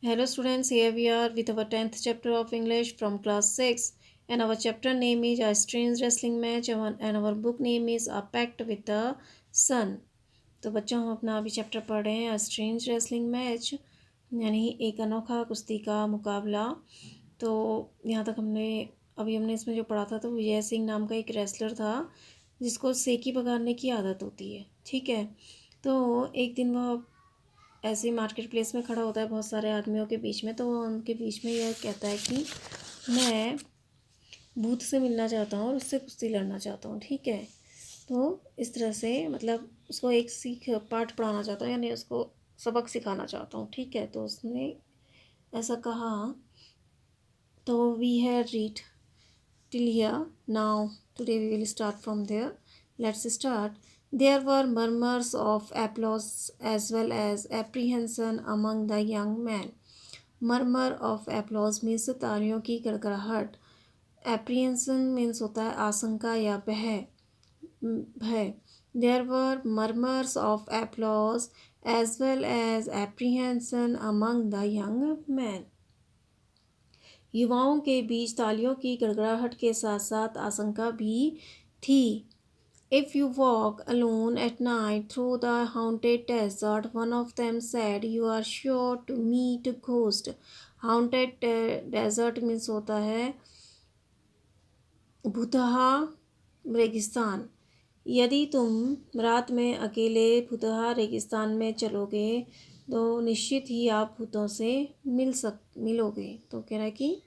Hello students, here we are with our 10th chapter of English from class 6 and our chapter name is A Strange Wrestling Match and our book name is A Pact with the Sun। तो बच्चों हम अपना अभी chapter पढ़ रहे हैं A Strange Wrestling Match यानी एक अनोखा कुश्ती का मुकाबला। तो यहाँ तक हमने इसमें जो पढ़ा था तो विजय सिंह नाम का एक रेसलर था जिसको सेकी पकाने की आदत होती है। ठीक है, तो एक दिन वह ऐसे ही मार्केट प्लेस में खड़ा होता है बहुत सारे आदमियों के बीच में। तो वो उनके बीच में यह कहता है कि मैं भूत से मिलना चाहता हूँ और उससे कुश्ती लड़ना चाहता हूँ। ठीक है, तो इस तरह से मतलब उसको एक सीख पाठ पढ़ाना चाहता हूँ यानी उसको सबक सिखाना चाहता हूँ। ठीक है, तो उसने ऐसा कहा। तो we have read till here. Now, today we will start from there. Let's start. There were murmurs of applause as well as apprehension among the young men. Murmur of applause means तालियों की गड़गड़ाहट। Apprehension means होता है आशंका या भय। There were murmurs of applause as well as apprehension among the young men. युवाओं के बीच तालियों की गड़गड़ाहट के साथ साथ आशंका भी थी। If you walk alone at night through the haunted desert, one of them said, you are sure to meet a ghost. Haunted desert means होता है भुतहा रेगिस्तान। यदि तुम रात में अकेले भुतहा रेगिस्तान में चलोगे तो निश्चित ही आप भूतों से मिलोगे। तो कह रहा है कि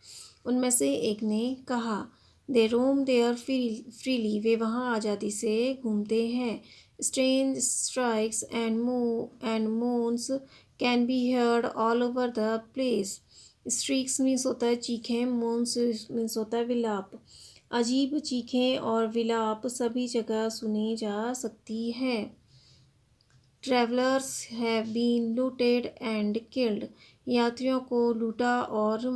उनमें से एक ने कहा, दे रोम देयर फ्रीली, वे वहाँ आज़ादी से घूमते हैं। Strange strikes and moans can be heard all over the place. Streaks means होता है चीखें, मोन्स मीन्स होता है विलाप। अजीब चीखें और विलाप सभी जगह सुनी जा सकती हैं। Travellers have been looted and killed, यात्रियों को लूटा और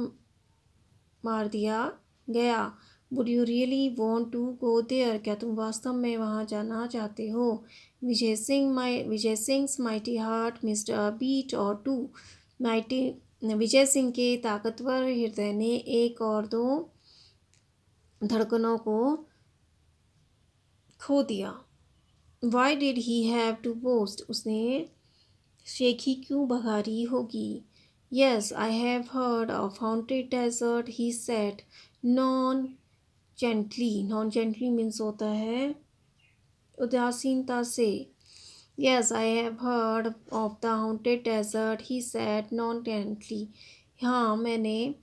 मार दिया गया। Would you really want to go there, क्या तुम वास्तव में वहाँ जाना चाहते हो। Vijay Singh mighty heart missed a beat और टू। माइटी विजय सिंह के ताकतवर हृदय ने एक और दो धड़कनों को खो दिया। Why did he have to boast, उसने शेखी क्यों बघारी होगी। Yes I have heard of haunted desert, he said nonchalantly means होता है उदासीनता से। Yes I have heard of the haunted desert, he said nonchalantly. हाँ, मैंने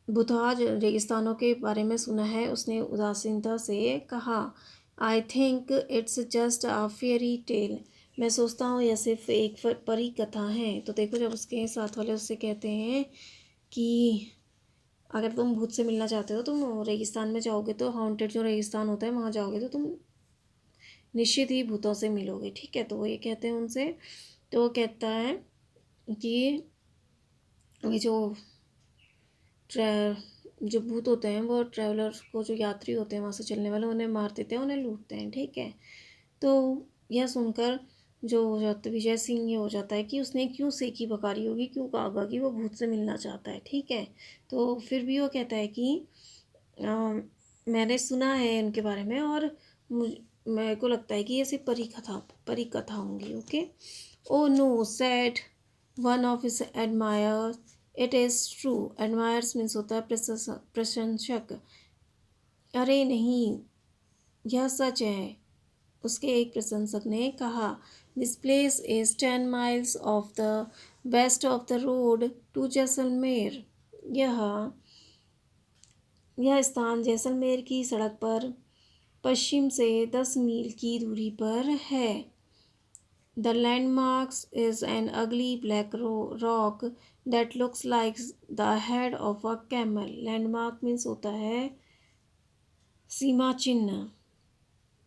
बुधा रेगिस्तानों के बारे में सुना है, उसने उदासीनता से कहा। I think it's just a fairy tale, मैं सोचता हूँ यह सिर्फ एक परी कथा है। तो देखो, जब उसके साथ वाले उससे कहते हैं कि अगर तुम भूत से मिलना चाहते हो तुम रेगिस्तान में जाओगे, तो हाउंटेड जो रेगिस्तान होता है वहाँ जाओगे तो तुम निश्चित ही भूतों से मिलोगे। ठीक है, तो वो ये कहते हैं उनसे। तो वो कहता है कि ये जो भूत होते हैं वो ट्रैवलर को, जो यात्री होते हैं वहाँ से चलने वाले, उन्हें मार देते हैं, उन्हें लूटते हैं। ठीक है, तो यह सुनकर जो हो जाता विजय सिंह ये हो जाता है कि उसने क्यों सेकी बकारी होगी, क्यों कहा होगा कि वो भूत से मिलना चाहता है। ठीक है, तो फिर भी वो कहता है कि मैंने सुना है इनके बारे में और मेरे को लगता है कि ये सिर्फ परी कथा होंगी। Okay, oh no said one of his admirers, it is true. Admirers means होता है प्रशंसक। अरे नहीं, यह सच है, उसके एक प्रशंसक ने कहा। This place is 10 miles of the west of the road to Jaisalmer. यह स्थान जैसलमेर की सड़क पर पश्चिम से 10 मील की दूरी पर है। द लैंडमार्क्स इज़ एन अगली black rock that looks like the head of a camel. Landmark means होता है सीमा चिन्ह।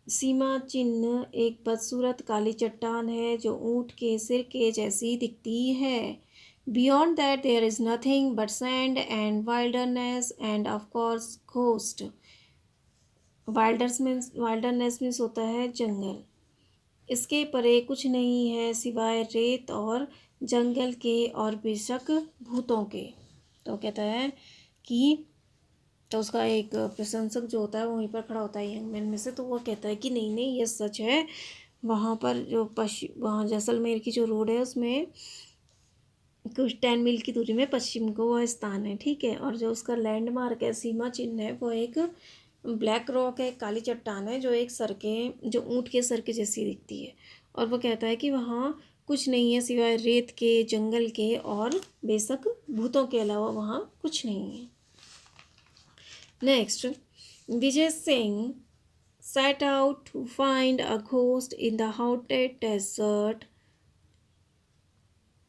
सीमा चिन्ह एक बदसूरत काली चट्टान है जो ऊँट के सिर के जैसी दिखती है। Beyond that there is nothing but sand and wilderness and of course ghost. Wilderness means होता है जंगल। इसके परे कुछ नहीं है सिवाय रेत और जंगल के और बेशक भूतों के। तो कहता है कि तो उसका एक प्रशंसक जो होता है वो वहीं पर खड़ा होता है यंग मैन में से, तो वो कहता है कि नहीं नहीं ये सच है। वहाँ पर जो वहाँ जैसलमेर की जो रोड है उसमें कुछ 10 मील की दूरी में पश्चिम को वह स्थान है, ठीक है। और जो उसका लैंडमार्क है, सीमा चिन्ह है, वो एक ब्लैक रॉक है, काली चट्टान है जो एक सर के जो ऊँट के सर के जैसी दिखती है। और वो कहता है कि वहाँ कुछ नहीं है सिवाय रेत के, जंगल के और बेशक भूतों के अलावा वहाँ कुछ नहीं है। Next, Vijay Singh set out to find a ghost in the haunted desert.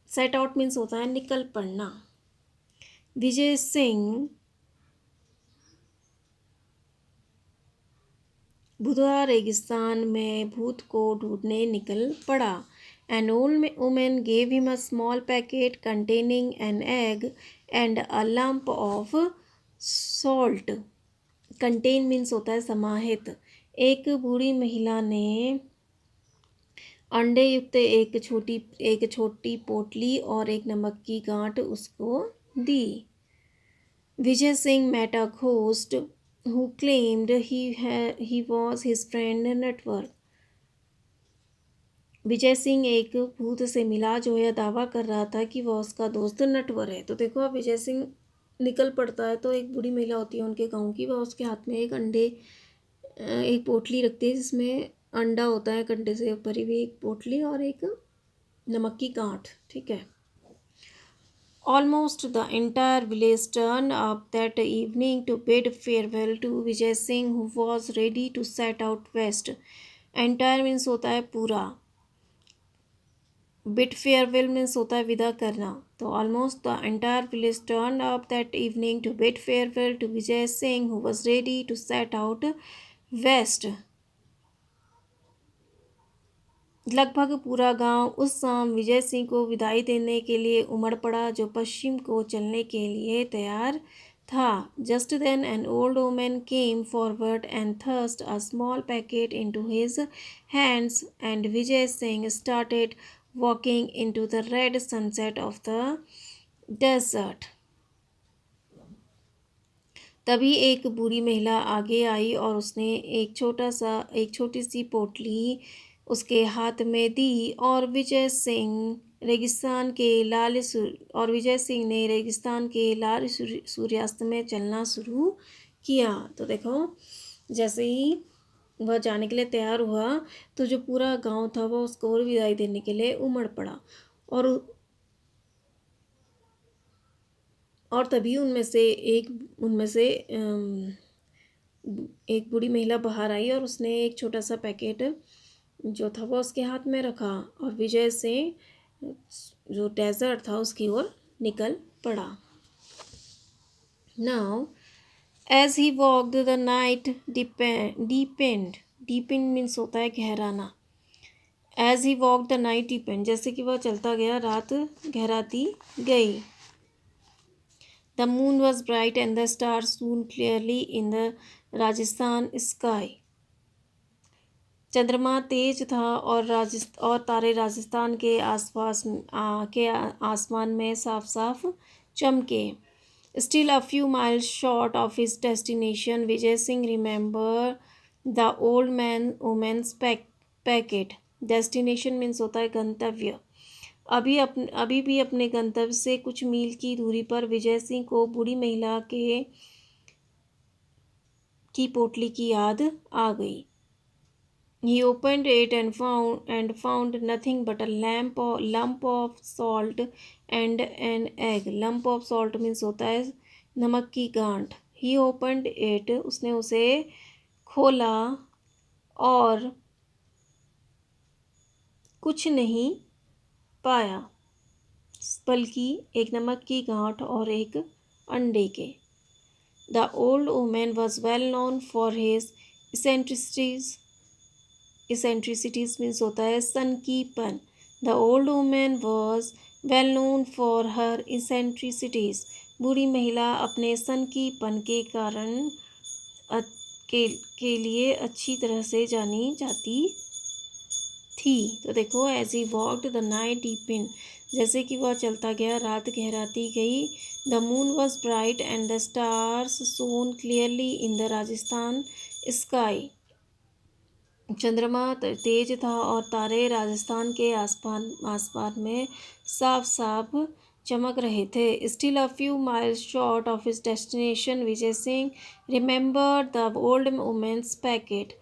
Set out means होता है निकल पड़ना। विजय सिंह बुधवार रेगिस्तान में भूत को ढूंढने निकल पड़ा। An old woman gave him a small packet containing an egg and a lump of salt. Contain means होता है समाहित। एक बूढ़ी महिला ने अंडे युक्त एक छोटी पोटली और एक नमक की गांठ उसको दी। Vijay Singh met a ghost who claimed he was his friend Natwar. Vijay Singh एक भूत से मिला जो यह दावा कर रहा था कि वह उसका दोस्त नटवर है। तो देखो अब विजय सिंह निकल पड़ता है तो एक बूढ़ी महिला होती है उनके गांव की, वह उसके हाथ में एक पोटली रखती है जिसमें अंडा होता है, कंडे से भरी हुई एक पोटली और एक नमक की गांठ, ठीक है। Almost the entire village turned up that evening to bid farewell to Vijay Singh who was ready to set out west. Entire means होता है पूरा, bid farewell means होता है विदा करना। तो almost the entire village turned up that evening to bid farewell to Vijay Singh who was ready to set out west. लगभग पूरा गांव उस शाम विजय सिंह को विदाई देने के लिए उमड़ पड़ा जो पश्चिम को चलने के लिए तैयार था। Just then an old woman came forward and thrust a small packet into his hands and Vijay Singh started walking into the red sunset of the desert. तभी एक बूढ़ी महिला आगे आई और उसने एक छोटी सी पोटली उसके हाथ में दी और विजय सिंह ने रेगिस्तान के लाल सूर्यास्त में चलना शुरू किया। तो देखो जैसे ही वह जाने के लिए तैयार हुआ तो जो पूरा गांव था वह उसको विदाई देने के लिए उमड़ पड़ा। और तभी उनमें से एक बूढ़ी महिला बाहर आई और उसने एक छोटा सा पैकेट जो था वो उसके हाथ में रखा और विजय से जो डेजर्ट था उसकी ओर निकल पड़ा। Now as he walked the night deepened means होता है गहराना। As he walk the night deepened जैसे कि वह चलता गया रात गहराती गई। The moon was bright and the star soon clearly in the Rajasthan sky. चंद्रमा तेज था और तारे राजस्थान के आसमान में साफ साफ चमके। Still a few miles short of his destination Vijay Singh remember the old woman's packet. Destination means होता है गंतव्य। अभी भी अपने गंतव्य से कुछ मील की दूरी पर विजय सिंह को बूढ़ी महिला की पोटली की याद आ गई। He opened it and found nothing but a lump of salt and an egg. Lump of salt means होता है नमक की गांठ। He opened it उसने उसे खोला और कुछ नहीं पाया बल्कि एक नमक की गांठ और एक अंडे के। The old woman was well known for his eccentricities means होता है सनकीपन। The old woman was well known for her eccentricities. बूढ़ी महिला अपने सनकीपन के कारण के लिए अच्छी तरह से जानी जाती थी। तो देखो, as he walked the night deepen, जैसे कि वह चलता गया रात गहराती गई। The moon was bright and the stars shone clearly in the Rajasthan sky, चंद्रमा तेज था और तारे राजस्थान के आसमान आसमान में साफ साफ चमक रहे थे। Still a few miles short of his destination, Vijay Singh remember the old woman's packet.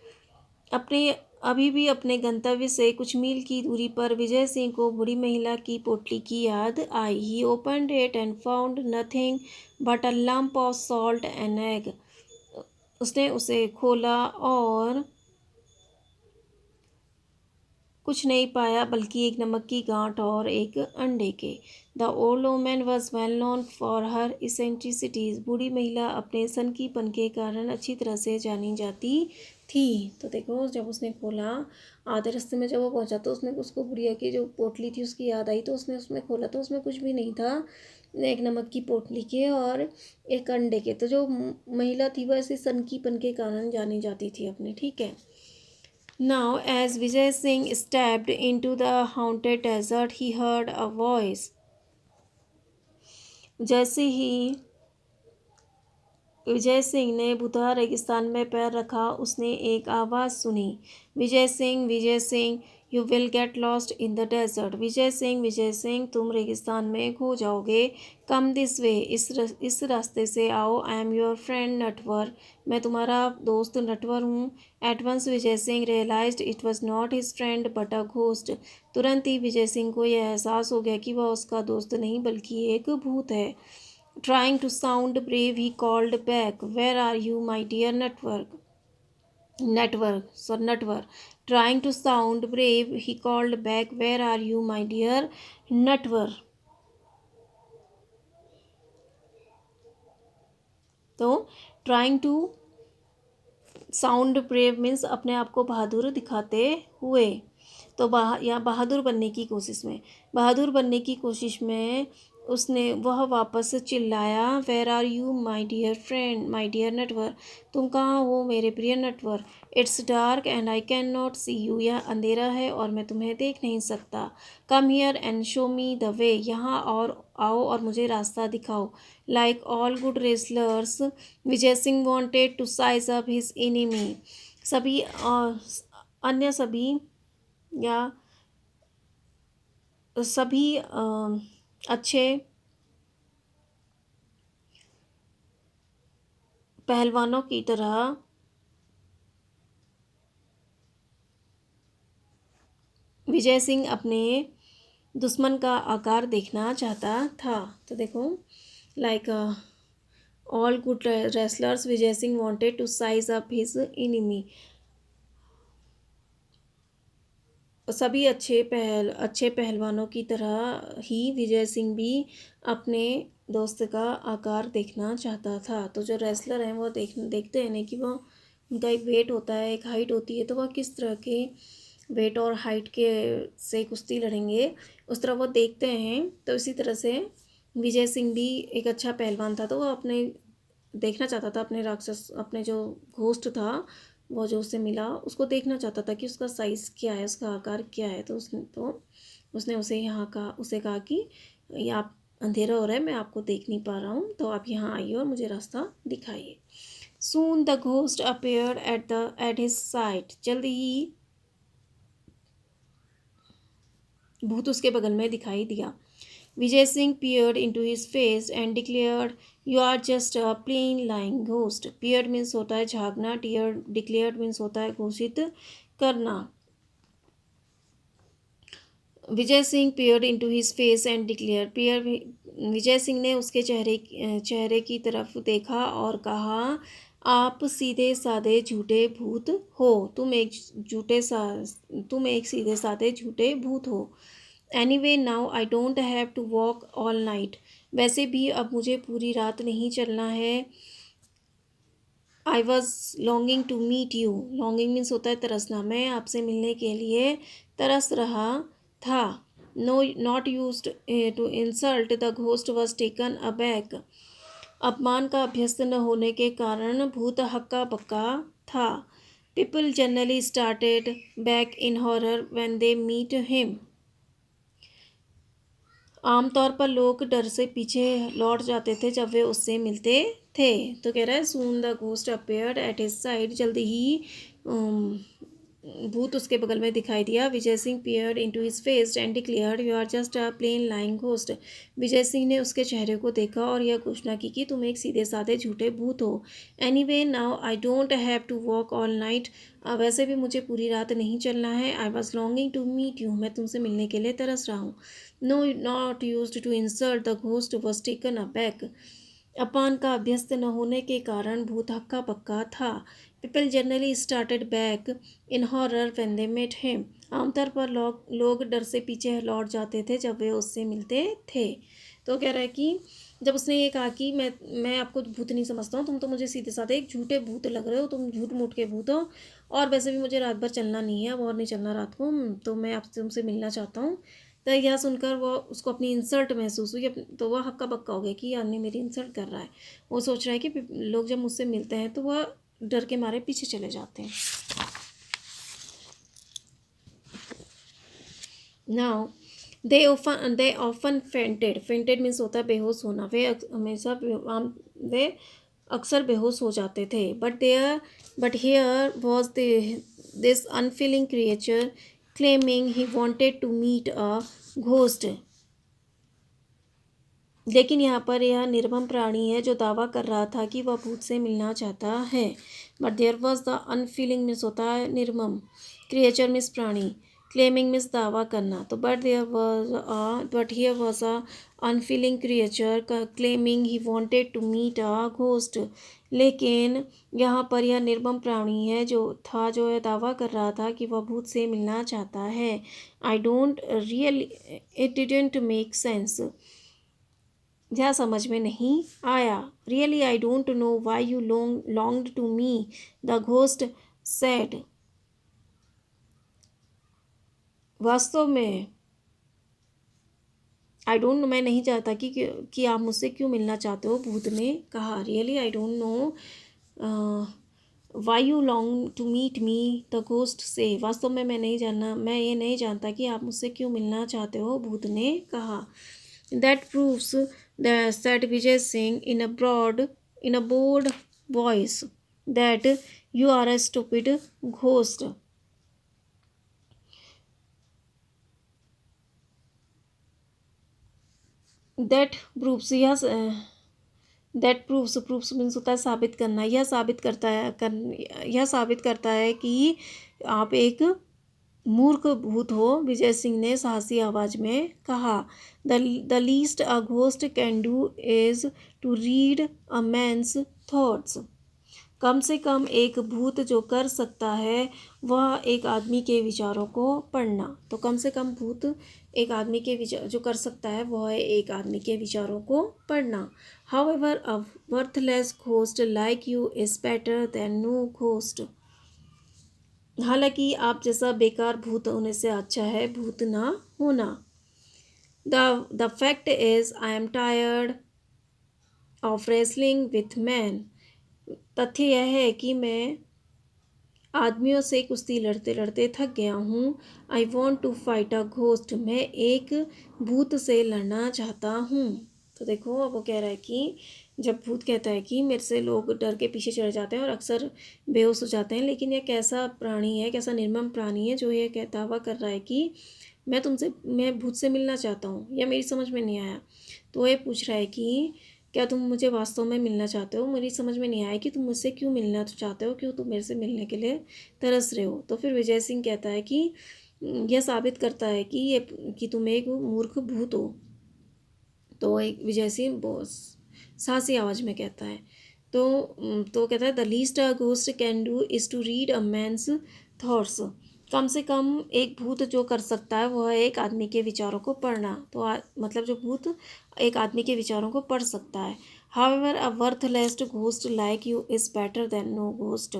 अपने अभी भी अपने गंतव्य से कुछ मील की दूरी पर विजय सिंह को बूढ़ी महिला की पोटली की याद आई। He opened it and found nothing but a lump of salt and egg. उसने उसे खोला और कुछ नहीं पाया बल्कि एक नमक की गांठ और एक अंडे के। The old woman was well known for her eccentricities, बूढ़ी महिला अपने सनकीपन के कारण अच्छी तरह से जानी जाती थी। तो देखो, जब उसने खोला, आधे रास्ते में जब वो पहुंचा तो उसने उसको बुढ़िया की जो पोटली थी उसकी याद आई, तो उसने उसमें खोला तो उसमें कुछ भी नहीं था, एक नमक की पोटली के और एक अंडे के। तो जो महिला थी वह ऐसे सनकीपन के कारण जानी जाती थी अपने, ठीक है। Now, as Vijay Singh stepped into the haunted desert, he heard a voice. जैसे ही विजय सिंह ने बुधा रेगिस्तान में पैर रखा, उसने एक आवाज़ सुनी, Vijay Singh, you will get lost in the desert. Vijay Singh, तुम रेगिस्तान में खो जाओगे। कम दिस वे, इस रास्ते से आओ। I am your friend Natwar, मैं तुम्हारा दोस्त नटवर हूँ। At once Vijay Singh realised it was not his friend but a ghost. तुरंत ही विजय सिंह को यह एहसास हो गया कि वह उसका दोस्त नहीं बल्कि एक भूत है। Trying to sound brave, he called back, where are you, my dear Nutwork. Trying to sound brave, he called back, where are you, my dear Nutwork. तो trying to sound brave means अपने आप को बहादुर दिखाते हुए, तो या बहादुर बनने की कोशिश में उसने वह वापस चिल्लाया, where are you my dear friend, my dear Natwar, तुम कहाँ हो मेरे प्रिय Natwar. It's dark and I can not see you, यह अंधेरा है और मैं तुम्हें देख नहीं सकता। Come here and show me the way, यहाँ और आओ और मुझे रास्ता दिखाओ। Like all good wrestlers, Vijay Singh wanted to size up his enemy, सभी अन्य सभी या सभी अच्छे पहलवानों की तरह विजय सिंह अपने दुश्मन का आकार देखना चाहता था। तो देखो, like all good wrestlers, Vijay Singh wanted to size up his enemy, सभी अच्छे पहलवानों की तरह ही विजय सिंह भी अपने दोस्त का आकार देखना चाहता था। तो जो रेसलर हैं वो देखते हैं ना कि वो उनका एक वेट होता है, एक हाइट होती है, तो वह किस तरह के वेट और हाइट के से कुश्ती लड़ेंगे, उस तरह वो देखते हैं। तो इसी तरह से विजय सिंह भी एक अच्छा पहलवान था, तो वह अपने देखना चाहता था अपने राक्षस, अपने जो घोस्ट था वो जो उससे मिला उसको देखना चाहता था कि उसका साइज़ क्या है, उसका आकार क्या है। तो उसने उसे कहा कि ये आप, अंधेरा हो रहा है, मैं आपको देख नहीं पा रहा हूँ, तो आप यहाँ आइए और मुझे रास्ता दिखाइए। सून the ghost appeared at his side, जल्दी ही भूत उसके बगल में दिखाई दिया। Vijay Singh peered into his face and declared, "You are just a plain lying ghost." Peered means होता है झांकना, declared means होता है घोषित करना। Vijay Singh peered into his face and declared, विजय सिंह ने उसके चेहरे की तरफ देखा और कहा, आप सीधे साधे झूठे भूत हो, तुम एक सीधे साधे झूठे भूत हो। Anyway now I don't have to walk all night, वैसे भी अब मुझे पूरी रात नहीं चलना है। I was longing to meet you, longing means होता है तरसना, मैं आपसे मिलने के लिए तरस रहा था। No not use to insult, the ghost was taken aback, अपमान का अभ्यस्त न होने के कारण भूत हक्का बक्का था। People generally started back in horror when they meet him. आमतौर पर लोग डर से पीछे लौट जाते थे जब वे उससे मिलते थे। तो कह रहा है soon the ghost appeared at his side, जल्दी ही भूत उसके बगल में दिखाई दिया। Vijay Singh peered into his face and declared you are just a plain lying ghost. Vijay Singh ने उसके चेहरे को देखा और यह घोषणा की कि तुम एक सीधे साधे झूठे भूत हो। Anyway now I don't have to walk all night. वैसे भी मुझे पूरी रात नहीं चलना है। I was longing to meet you, मैं तुमसे मिलने के लिए तरस रहा हूँ। No not used to insult, the ghost was taken aback. अपान का अभ्यस्त न होने के कारण भूत हक्का पक्का था। People generally started back in horror when they met him. आमतौर पर लोग डर से पीछे लौट जाते थे जब वे उससे मिलते थे। तो कह रहा है कि जब उसने ये कहा कि मैं आपको भूत नहीं समझता हूँ, तुम तो मुझे सीधे साधे एक झूठे भूत लग रहे हो, तुम झूठ मूठ के भूत हो, और वैसे भी मुझे रात भर चलना नहीं है, अब और नहीं चलना रात को, तो मैं आपसे तुमसे मिलना चाहता हूँ। तो यह सुनकर वो उसको अपनी इंसल्ट महसूस हुई। तो वह हक्का बक्का हो गया कि ये आदमी मेरी इंसल्ट कर रहा है। वो सोच रहा है कि लोग जब मुझसे मिलते हैं तो वह डर के मारे पीछे चले जाते हैं। Now they often fainted, fainted means होता है बेहोश होना। वे अक्सर बेहोश हो जाते थे। But here was this unfeeling creature claiming he wanted to meet a ghost. लेकिन यहाँ पर यह निर्मम प्राणी है जो दावा कर रहा था कि वह भूत से मिलना चाहता है। But there was the unfeeling means होता है निर्मम, क्रिएचर मिस प्राणी, क्लेमिंग मिस दावा करना। तो but here was a unfeeling creature claiming he wanted to meet a ghost. लेकिन यहाँ पर यह निर्मम प्राणी है जो यह दावा कर रहा था कि वह भूत से मिलना चाहता है। I don't really, it didn't make sense, यह समझ में नहीं आया। Really I don't know why you longed to me, the ghost said. वास्तव में आई डोंट नो, मैं नहीं चाहता कि आप मुझसे क्यों मिलना चाहते हो, भूत ने कहा। Really I don't know why you long to meet me, the ghost से। वास्तव में मैं ये नहीं जानता कि आप मुझसे क्यों मिलना चाहते हो, भूत ने कहा। That proves said Vijay Singh in a bold voice, that you are a stupid ghost. That proves, yes, that proves means होता है साबित करना। यह साबित करता है कि आप एक मूर्ख भूत हो, विजय सिंह ने साहसी आवाज में कहा। The least a ghost can do is to read a man's thoughts. कम से कम एक भूत जो कर सकता है वह एक आदमी के विचारों को पढ़ना। तो कम से कम भूत एक आदमी के विचार जो कर सकता है वह है एक आदमी के विचारों को पढ़ना। However a worthless ghost like you is better than no ghost. हालांकि आप जैसा बेकार भूत होने से अच्छा है भूत ना होना। The fact is I am tired of wrestling with man. तथ्य यह है कि मैं आदमियों से कुश्ती लड़ते लड़ते थक गया हूँ। I want to fight a ghost, मैं एक भूत से लड़ना चाहता हूँ। तो देखो अब वो कह रहा है कि जब भूत कहता है कि मेरे से लोग डर के पीछे चढ़ जाते हैं और अक्सर बेहोश हो जाते हैं, लेकिन यह कैसा प्राणी है, कैसा निर्मम प्राणी है जो ये दावा कर रहा है कि मैं भूत से मिलना चाहता हूँ, यह मेरी समझ में नहीं आया। तो ये पूछ रहा है कि क्या तुम मुझे वास्तव में मिलना चाहते हो, मेरी समझ में नहीं आया कि तुम मुझसे क्यों मिलना चाहते हो, क्यों तुम मेरे से मिलने के लिए तरस रहे हो। तो फिर विजय सिंह कहता है कि यह साबित करता है कि तुम एक मूर्ख भूत हो। तो एक विजय सिंह साहसी आवाज़ में कहता है। तो कहता है the least a ghost can do is to read a man's thoughts. कम से कम एक भूत जो कर सकता है वह है एक आदमी के विचारों को पढ़ना। तो मतलब जो भूत एक आदमी के विचारों को पढ़ सकता है। However a worthless ghost like you is better than no ghost.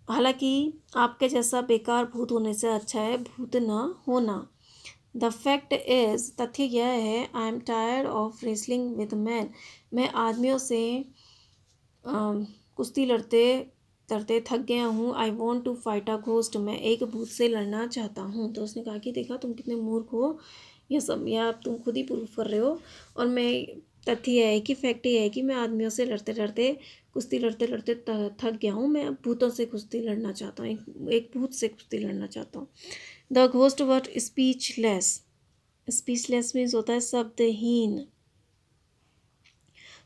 हालांकि आपके जैसा बेकार भूत होने से अच्छा है भूत न होना। द फैक्ट इज़, तथ्य यह है, I am tired of wrestling with man, मैं आदमियों से कुश्ती लड़ते तरते थक गया हूँ। I want to fight a ghost, मैं एक भूत से लड़ना चाहता हूँ। तो उसने कहा कि देखा तुम कितने मूर्ख हो, यह सब या तुम खुद ही प्रूफ कर रहे हो। और मैं तथ्य यह है कि फैक्ट ये है कि मैं आदमियों से लड़ते लड़ते कुश्ती लड़ते लड़ते थक गया हूँ। मैं भूतों से कुश्ती लड़ना चाहता हूँ, एक भूत से कुश्ती लड़ना चाहता हूँ। The ghost were speechless, speechless means होता है शब्दहीन।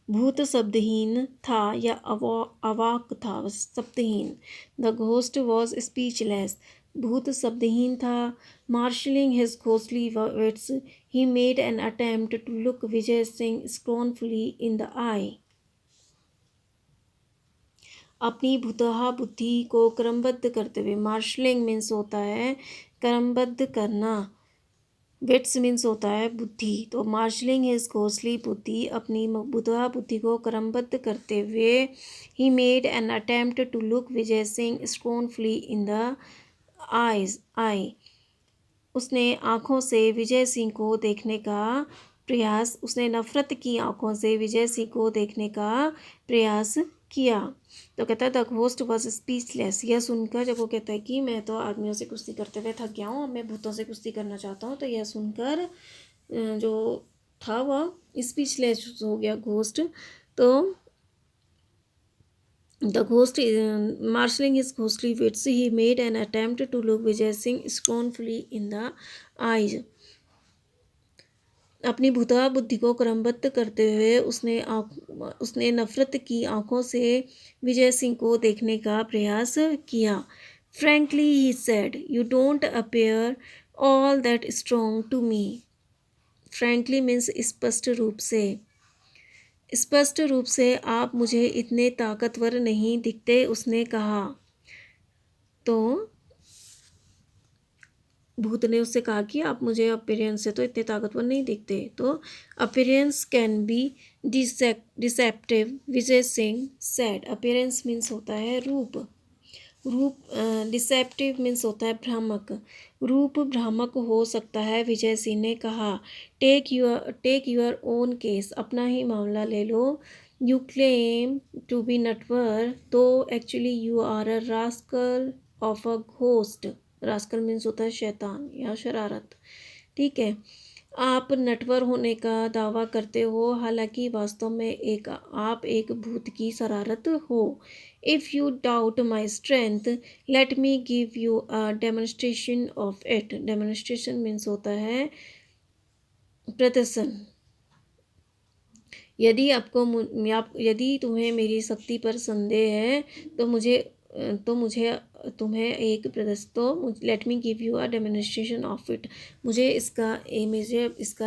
भूत शब्दहीन था या अवाक था, शब्दहीन। द घोस्ट वॉज स्पीचलेस, भूत शब्दहीन था। Marshalling his ghostly wits he made an attempt to look Vijay Singh scornfully in the eye. अपनी भुतहा बुद्धि को क्रमबद्ध करते हुए, मार्शलिंग मीन्स होता है क्रमबद्ध करना, विट्स मीन्स होता है बुद्धि। तो मार्शलिंग हिज घोस्टली बुद्धि, अपनी बुतहा बुद्धि को क्रमबद्ध करते हुए, he made an attempt to look Vijay Singh scornfully in the eye, उसने आँखों से विजय सिंह को देखने का प्रयास, उसने नफरत की आँखों से विजय सिंह को देखने का प्रयास किया। तो कहता है द घोस्ट वॉज स्पीचलेस, यह सुनकर, जब वो कहता है कि मैं तो आदमियों से कुश्ती करते हुए थक गया हूँ, मैं भूतों से कुश्ती करना चाहता हूँ, तो यह सुनकर जो था वह स्पीचलेस हो गया घोस्ट। तो the ghost marshalling his ghostly wits, he made an attempt to look Vijay Singh scornfully in the eyes. अपनी भुतहा बुद्धि को क्रमबद्ध करते हुए उसने नफरत की आंखों से विजय सिंह को देखने का प्रयास किया। Frankly he said, you don't appear all that strong to me. Frankly means स्पष्ट रूप से, स्पष्ट रूप से आप मुझे इतने ताकतवर नहीं दिखते, उसने कहा। तो भूत ने उससे कहा कि आप मुझे अपीयरेंस से तो इतने ताकतवर नहीं दिखते। तो appearance can be deceptive, Vijay Singh said. Appearance means होता है रूप, रूप डिसेप्टिव मीन्स होता है भ्रामक, रूप भ्रामक हो सकता है, विजय सिंह ने कहा। टेक योर ओन केस, अपना ही मामला ले लो। You claim to be Natwar, तो actually you are a rascal of a ghost. Rascal means होता है शैतान या शरारत, ठीक है। आप नटवर होने का दावा करते हो, हालांकि वास्तव में आप एक भूत की शरारत हो। If you doubt my strength, let me give you a demonstration of it. Demonstration means होता है प्रदर्शन। यदि तुम्हें मेरी शक्ति पर संदेह है, तो मुझे तुम्हें एक प्रदर्शन, तो let me give you a demonstration of it, मुझे इसका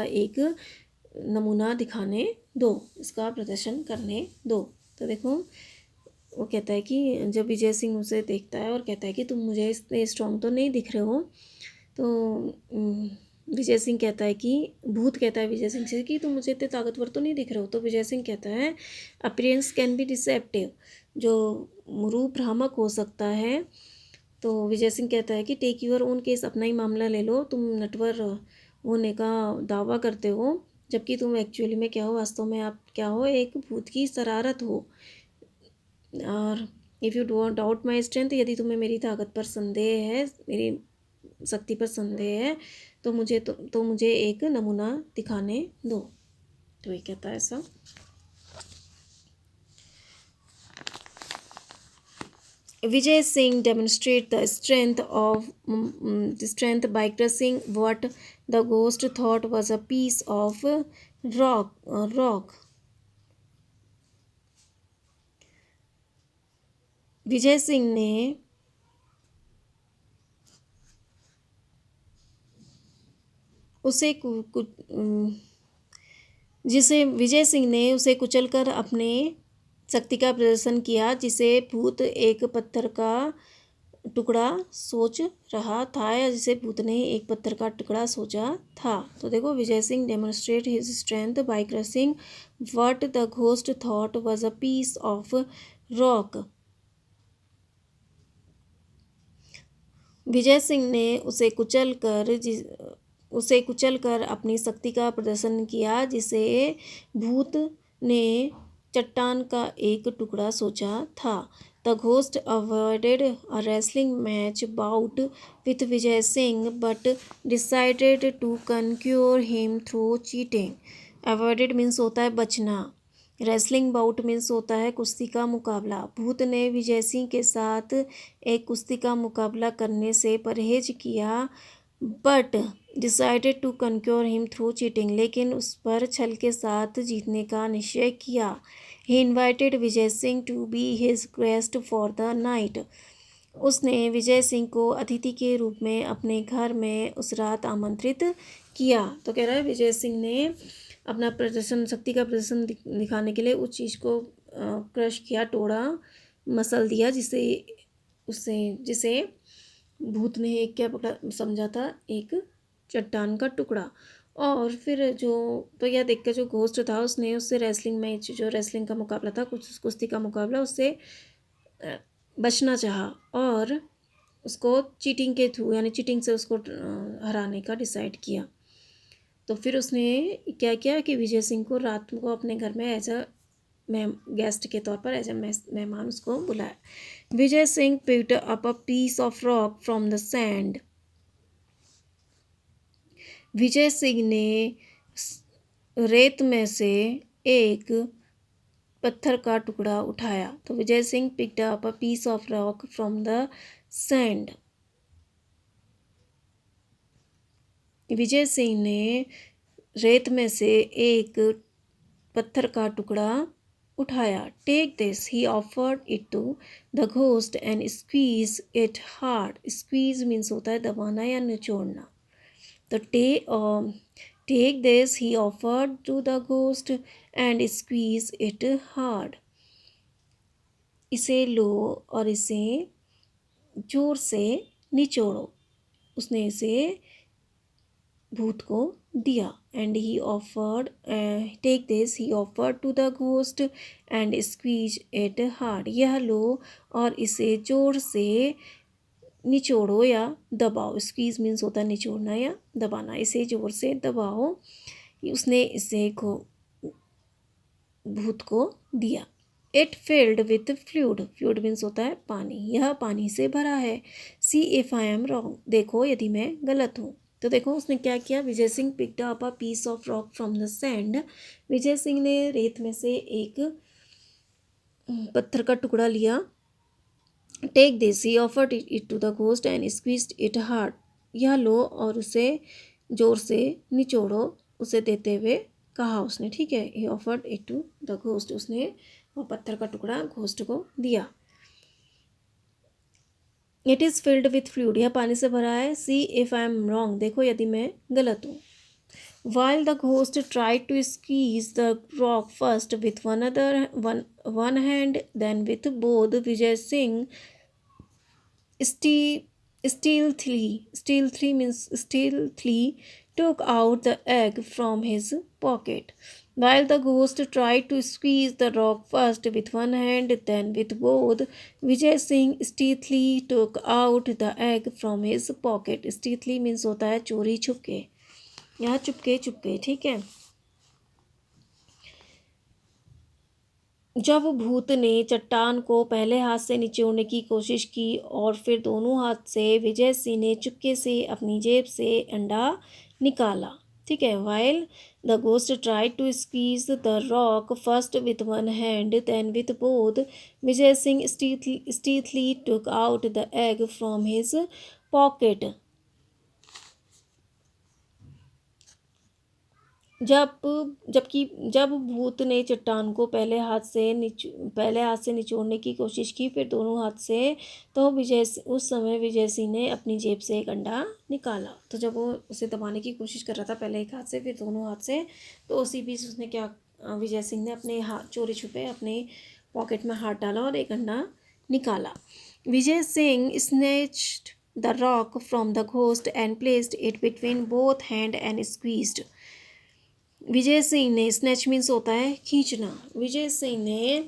एक नमूना दिखाने दो, इसका प्रदर्शन करने दो। तो देखो वो कहता है कि जब विजय सिंह उसे देखता है और कहता है कि तुम मुझे इतने स्ट्रॉन्ग तो नहीं दिख रहे हो, तो विजय सिंह कहता है कि भूत कहता है विजय सिंह से कि तुम मुझे इतने ताकतवर तो नहीं दिख रहे हो। तो विजय सिंह कहता है अपीयरेंस कैन बी डिसेप्टिव, जो रूप भ्रामक हो सकता है। तो विजय सिंह कहता है कि टेक यूर ओन केस, अपना ही मामला ले लो, तुम नटवर होने का दावा करते हो, जबकि तुम एक्चुअली में क्या हो, वास्तव में आप क्या हो, एक भूत की शरारत हो। और if you don't doubt my strength, यदि तुम्हें मेरी ताकत पर संदेह है, मेरी शक्ति पर संदेह है, तो मुझे एक नमूना दिखाने दो। तो ये कहता है ऐसा। Vijay Singh demonstrate the strength by crushing what the ghost thought was a piece of rock. विजय सिंह ने विजय सिंह ने उसे कुचलकर अपने शक्ति का प्रदर्शन किया, जिसे भूत एक पत्थर का टुकड़ा सोच रहा था, या जिसे भूत ने एक पत्थर का टुकड़ा सोचा था। तो देखो Vijay Singh demonstrate his strength by crushing what the ghost thought was a piece of rock. Vijay Singh ने उसे कुचलकर अपनी शक्ति का प्रदर्शन किया, जिसे भूत ने चट्टान का एक टुकड़ा सोचा था। The ghost avoided a wrestling match bout with Vijay Singh but decided to conquer him through cheating. Avoided means होता है बचना, रेसलिंग बाउट मीन्स होता है कुश्ती का मुकाबला। भूत ने विजय सिंह के साथ एक कुश्ती का मुकाबला करने से परहेज किया but decided to conquer him through cheating, लेकिन उस पर छल के साथ जीतने का निश्चय किया। He invited Vijay Singh to be his guest for the night. उसने विजय सिंह को अतिथि के रूप में अपने घर में उस रात आमंत्रित किया। तो कह रहा है विजय सिंह ने अपना प्रदर्शन, शक्ति का प्रदर्शन दिखाने के लिए उस चीज़ को क्रश किया, तोड़ा, मसल दिया, जिसे भूत ने एक क्या पकड़ा समझा था, एक चट्टान का टुकड़ा। और फिर जो तो यह देखकर जो घोस्ट था उसने उससे रेसलिंग मैच, जो रेसलिंग का मुकाबला था, कुश्ती का मुकाबला, उससे बचना चाहा और उसको चीटिंग के थ्रू, यानी चीटिंग से उसको हराने का डिसाइड किया। तो फिर उसने क्या किया कि विजय सिंह को रात को अपने घर में एज अ गेस्ट के तौर पर, एज अ मेहमान उसको बुलाया। Vijay Singh picked up a piece of rock from the sand. Vijay Singh ने रेत में से एक पत्थर का टुकड़ा उठाया। तो Vijay Singh picked up a piece of rock from the sand. Vijay Singh ने रेत में से एक पत्थर का टुकड़ा उठाया। Take this, he offered it to the ghost and squeeze it hard. Squeeze means होता है दबाना या निचोड़ना। तो take this, he offered to the ghost and squeeze it hard. इसे लो और इसे जोर से निचोड़ो। उसने इसे भूत को दिया। And he offered, take this, he offered to the ghost and squeeze it hard. यह लो और इसे जोर से निचोड़ो या दबाओ। स्क्वीज मीन्स होता है निचोड़ना या दबाना। इसे जोर से दबाओ। उसने इसे भूत को दिया। It filled with fluid. Fluid means होता है पानी। यह पानी से भरा है। See if I am wrong. देखो यदि मैं गलत हूँ। तो देखो उसने क्या किया। Vijay Singh picked up a piece of rock from the sand. Vijay Singh ने रेत में से एक पत्थर का टुकड़ा लिया। Take this, he offered it to the ghost and squeezed it hard. यह लो और उसे जोर से निचोड़ो, उसे देते हुए कहा उसने। ठीक है, he offered it to the ghost. उसने वो पत्थर का टुकड़ा घोस्ट को दिया। It is filled with fluid. यह पानी से भरा है। See if I am wrong. देखो यदि मैं गलत हूँ। While the ghost tried to squeeze the rock first with one hand, then with both, Vijay Singh ste- stealthily took out the egg from his pocket. While the ghost tried to squeeze the rock first with one hand, then with both, Vijay Singh stealthily took out the egg from his pocket. Stealthily means होता है चोरी छुपके, यहाँ चुपके चुपके। ठीक है। जब भूत ने चट्टान को पहले हाथ से निचोड़ने की कोशिश की और फिर दोनों हाथ से, विजय सिंह ने चुपके से अपनी जेब से अंडा निकाला। ठीक है। While the ghost tried to squeeze the rock first with one hand then with both, Vijay Singh stealthily took out the egg from his pocket. जब भूत ने चट्टान को पहले हाथ से निचोड़ने की कोशिश की, फिर दोनों हाथ से, तो उस समय विजय सिंह ने अपनी जेब से एक अंडा निकाला। तो जब वो उसे दबाने की कोशिश कर रहा था पहले एक हाथ से फिर दोनों हाथ से, तो उसी बीच उसने क्या, विजय सिंह ने अपने हाथ चोरी छुपे अपने पॉकेट में हाथ डाला और एक अंडा निकाला। Vijay Singh snatched the rock from the ghost and placed it between both hand and squeezed. Vijay Singh ने, स्नैच मीन्स होता है खींचना, विजय सिंह ने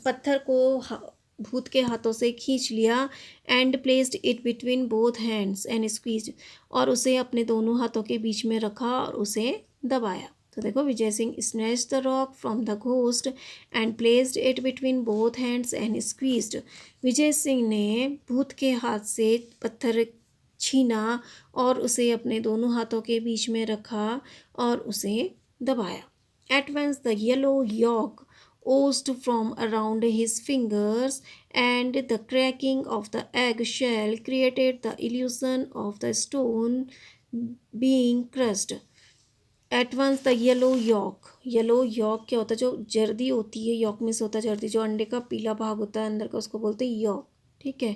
पत्थर को भूत के हाथों से खींच लिया। And placed it between both hands and squeeze, और उसे अपने दोनों हाथों के बीच में रखा और उसे दबाया। तो देखो, Vijay Singh snatched the rock from the ghost and placed it between both hands and squeezed. Vijay Singh ने भूत के हाथ से पत्थर छीना और उसे अपने दोनों हाथों के बीच में रखा और उसे दबाया। At once the yellow yolk oozed from around his fingers, and the cracking of the egg shell created the illusion of the stone being crushed. At once the yellow yolk क्या होता है? जो जर्दी होती है, यॉक में से होता है जर्दी, जो अंडे का पीला भाग होता है अंदर का, उसको बोलते हैं यॉक। ठीक है।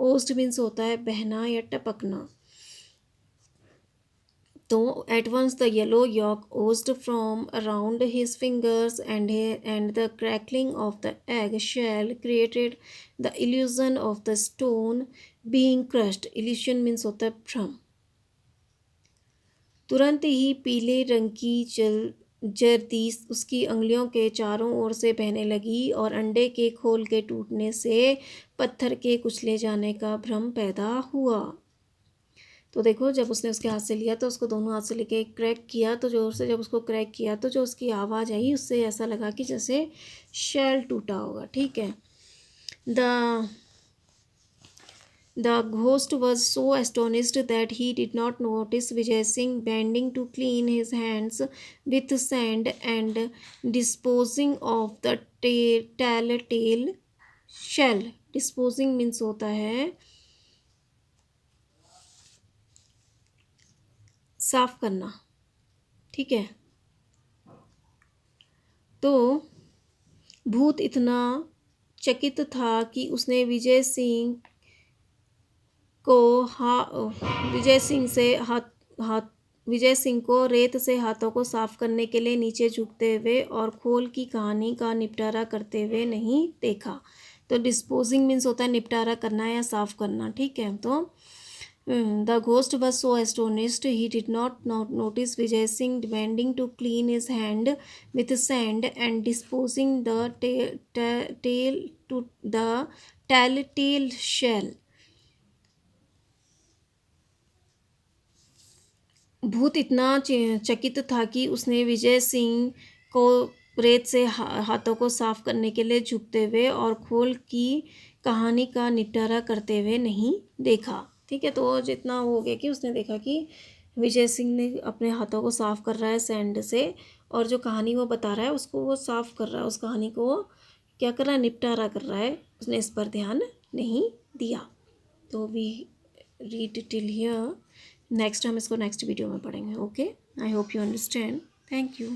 ओस्ट मीन्स होता है बहना या टपकना। तो at once the yellow yolk oozed from around his fingers, and the crackling of the egg shell created the illusion of the stone being crushed. Illusion means होता है भ्रम। तुरंत ही पीले रंग की जर्दी उसकी अंगुलियों के चारों ओर से बहने लगी और अंडे के खोल के टूटने से पत्थर के कुचले जाने का भ्रम पैदा हुआ। तो देखो, जब उसने उसके हाथ से लिया तो उसको दोनों हाथ से लेके क्रैक किया, तो जोर से जब उसको क्रैक किया तो जो उसकी आवाज़ आई उससे ऐसा लगा कि जैसे शेल टूटा होगा। ठीक है। The ghost was so astonished that he did not notice Vijay Singh bending to clean his hands with sand and disposing of the tell shell. Disposing means होता है साफ करना। ठीक है। तो भूत इतना चकित था कि उसने विजय सिंह को रेत से हाथों को साफ करने के लिए नीचे झुकते हुए और खोल की कहानी का निपटारा करते हुए नहीं देखा। तो डिस्पोजिंग मीन्स होता है निपटारा करना या साफ करना। ठीक है। तो the ghost was so astonished he did not notice Vijay Singh demanding to clean his hand with sand and disposing the tail to the telltale shell. भूत इतना चकित था कि उसने विजय सिंह को रेत से हाथों को साफ करने के लिए झुकते हुए और खोल की कहानी का निपटारा करते हुए नहीं देखा। ठीक है। तो जितना हो गया कि उसने देखा कि विजय सिंह ने अपने हाथों को साफ कर रहा है सैंड से, और जो कहानी वो बता रहा है उसको वो साफ कर रहा है, उस कहानी को वो क्या कर रहा है, निपटारा कर रहा है। उसने इस पर ध्यान नहीं दिया। तो we read till here. Next हम इसको नेक्स्ट वीडियो में पढ़ेंगे। Okay, I hope you understand. Thank you.